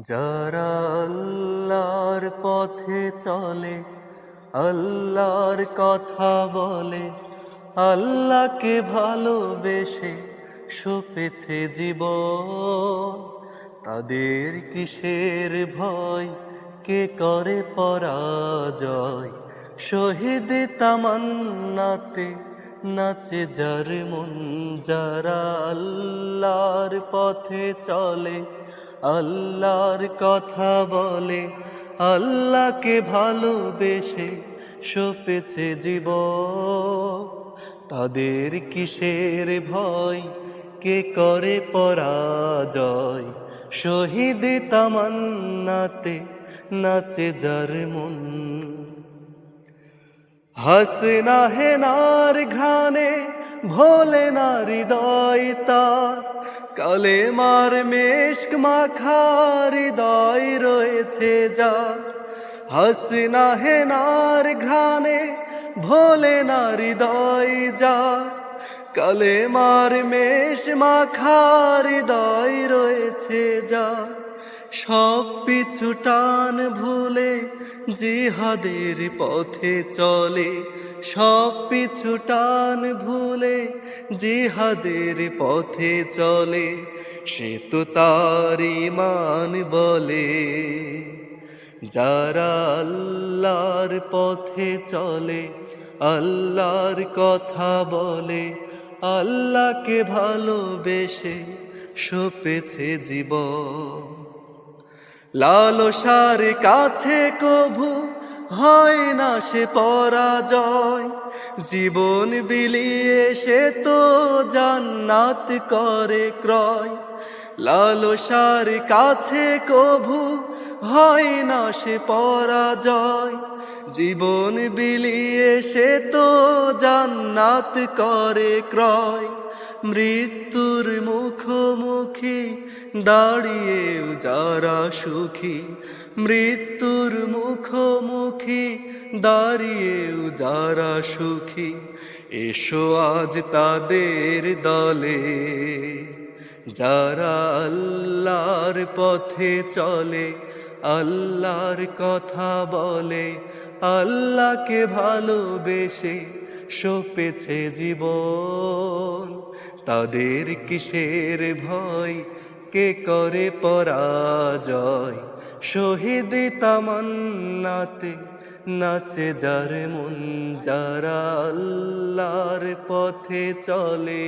যারা আল্লাহর পথে চলে, আল্লাহর কথা বলে, আল্লাহকে ভালোবেসে সপেছে জীবন, তাদের কিসের ভয়, কে করে পরাজয়? শহীদ তামান্নাতে নাচে যার মন। যারা আল্লাহর পথে চলে, আল্লাহর কথা বলে, আল্লাহকে ভালোবেসে সপেছে জীবন, তাদের কিসের ভয়, কে করে পরাজয়? শহীদ তামান্নাতে নাচে যার মন। হাসনা হেনার ঘ্রাণে ভোলে না হৃদয় তার, কালেমার মেশক মাখা হৃদয় রয়েছে যার। হাসনা হেনার ঘ্রাণে ভোলে না হৃদয় যার, কালেমার মেশ মাখা হৃদয় রয়েছে যার। সব পিছু টান ভুলে জিহাদের পথে চলে, সব পিছু টান ভুলে জিহাদের পথে চলে, সে তো তার ঈমান বলে। যারা আল্লাহর পথে চলে, আল্লাহর কথা বলে, আল্লাহকে ভালোবেসে সপেছে জীবন, লালসার কাছে কভু হয় না সে পরাজয়। জীবন বিলিয়ে সে তো জান্নাত করে ক্রয়, লালসার কাছে কভু হয় না সে পরাজয়। জীবন বিলিয়ে সে তো জান্নাত করে ক্রয়। মৃত্যুর মুখোমুখি দাঁড়িয়েও যারা সুখী, মৃত্যুর মুখোমুখি দাঁড়িয়েও যারা সুখী, এসো আজ তাদের দলে। যারা আল্লাহর পথে চলে, আল্লাহর কথা বলে, আল্লাহকে ভালোবেসে সপেছে জীবন, তাদের কিসের ভয়, কে করে পরাজয়? শহীদ তামান্নাতে নাচে যার মন। যারা আল্লাহর পথে চলে।